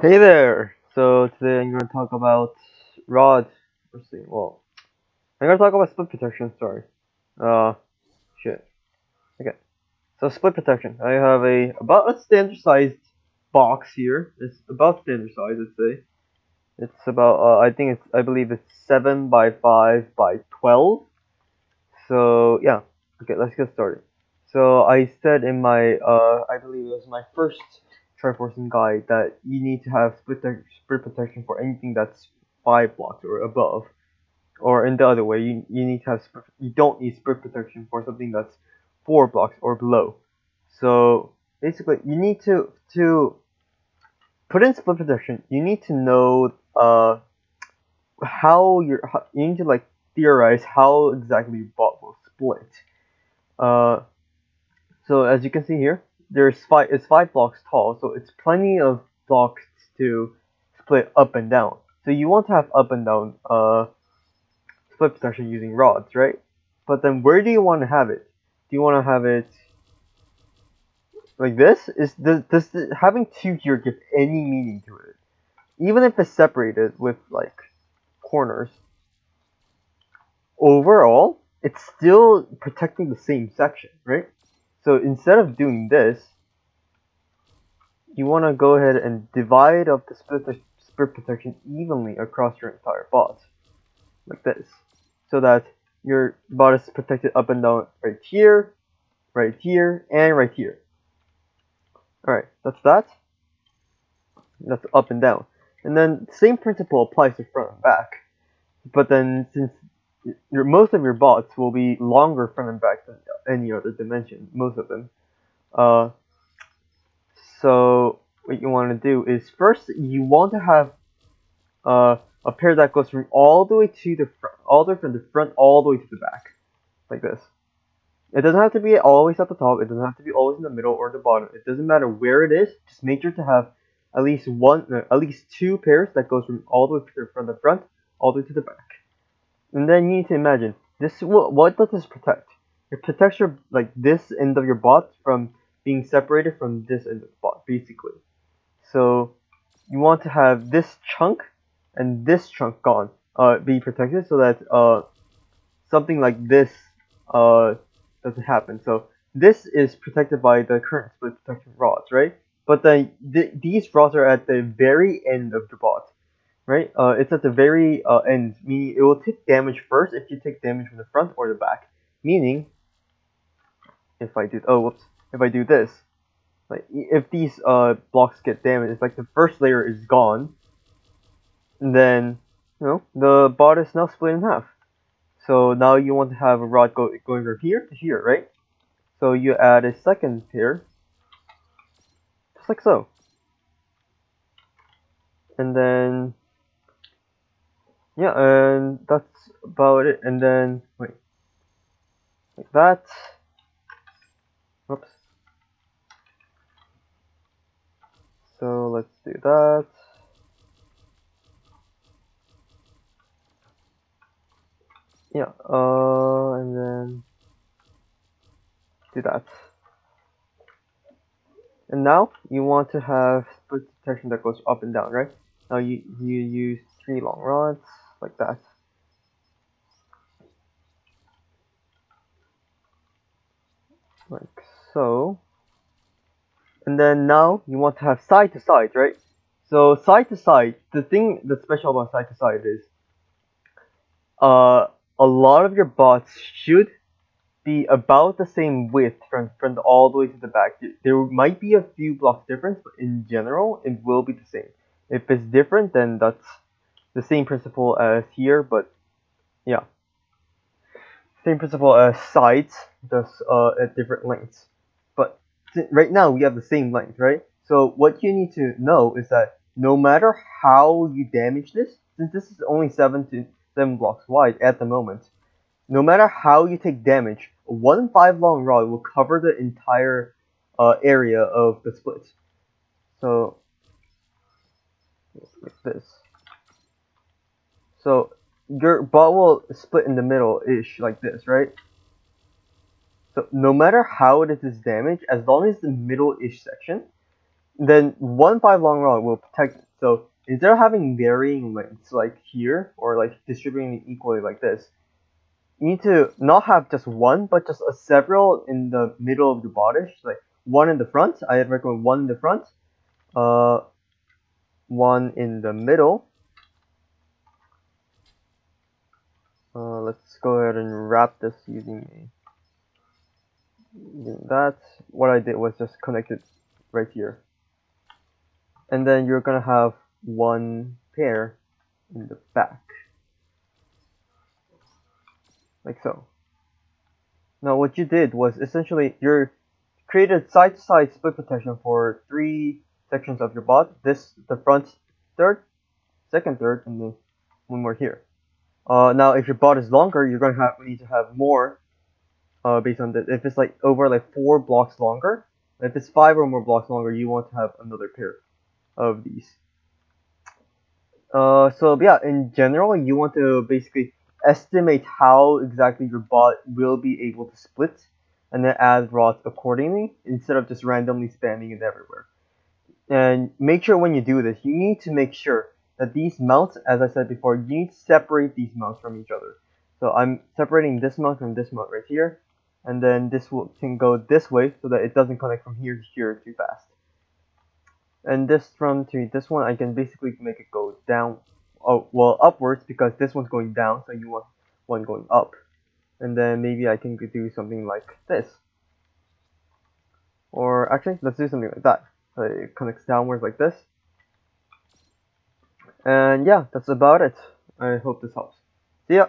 Hey there! So today I'm going to talk about rod. Let's see. Well, I'm going to talk about split protection. Sorry. Uh, shit. Okay. So split protection. I have about a standard sized box here. It's about standard size, I'd say. It's about I believe it's 7 by 5 by 12. So yeah. Okay, let's get started. So I said in my I believe it was my first Triforcing guide that you need to have split protection for anything that's 5 blocks or above. Or in the other way, you need to have you don't need split protection for something that's 4 blocks or below. So basically, you need to put in split protection. You need to know you need to like theorize how exactly your bot will split. Uh, so as you can see here, it's 5 blocks tall, so it's plenty of blocks to split up and down. So you want to have up and down split protection using rods, right? But then where do you want to have it? Do you want to have it like this? Does having two here give any meaning to it? Even if it's separated with like corners, overall it's still protecting the same section, right? So instead of doing this, you want to go ahead and divide up the split protection evenly across your entire bot, like this, so that your bot is protected up and down right here, and right here. Alright, that's that. That's up and down. And then same principle applies to front and back. But then since most of your bots will be longer front and back than any other dimension, most of them. So what you want to do is first you want to have a pair that goes from all the way to the front, all the way from the front all the way to the back, like this. It doesn't have to be always at the top. It doesn't have to be always in the middle or the bottom. It doesn't matter where it is. Just make sure to have at least two pairs that goes from all the way from the front all the way to the back. And then you need to imagine this. What does this protect? It protects your this end of your bot from being separated from this end of the bot, basically. So you want to have this chunk and this chunk gone, be protected, so that something like this doesn't happen. So this is protected by the current split protection rods, right? But then these rods are at the very end of the bot, right? It's at the very end, meaning it will take damage first if you take damage from the front or the back. Meaning, if I do this, like if these blocks get damaged, it's like the first layer is gone, and then the bot is now split in half. So now you want to have a rod going from here to here, right? So you add a second pair, just like so. And then, yeah, and that's about it. And then, wait, like that. Oops. So let's do that. Yeah, and then do that. And now you want to have split protection that goes up and down, right? Now you use 3 long rods like that. Like so. And then now you want to have side to side, right? So side to side, the thing that's special about side to side is a lot of your bots should be about the same width from front all the way to the back. There might be a few blocks difference, but in general, it will be the same. If it's different, then that's the same principle as here, but yeah. Same principle as sides, just at different lengths. But right now, we have the same length, right? So what you need to know is that no matter how you damage this, since this is only 7 blocks wide at the moment, no matter how you take damage, one 5 long rod will cover the entire area of the split. So, like this. So, your bot will split in the middle-ish, like this, right? So, no matter how it is damaged, as long as the middle-ish section then 1 5 long rod will protect it. So instead of having varying lengths like here, or like distributing it equally like this, you need to not have just one, but just a several in the middle of the bodice, like one in the front. I recommend one in the front, one in the middle. Let's go ahead and wrap this using that. What I did was just connect it right here. And then you're gonna have one pair in the back. Like so. Now what you did was essentially you created side-to-side split protection for 3 sections of your bot. This, the front third, second third, and then one more here. Now if your bot is longer, you're gonna need to have more based on that. If it's like over like 4 blocks longer, if it's 5 or more blocks longer, you want to have another pair of these. So yeah, in general, you want to basically estimate how exactly your bot will be able to split, and then add rods accordingly, instead of just randomly spamming it everywhere. And make sure when you do this, you need to make sure that these mounts, as I said before, you need to separate these mounts from each other. So I'm separating this mount from this mount right here, and then this can go this way so that it doesn't connect from here to here too fast. And this from to this one, I can basically make it go down, upwards, because this one's going down, so you want one going up. And then maybe I can do something like this. Or actually, let's do something like that. So it connects downwards like this. And yeah, that's about it. I hope this helps. See ya!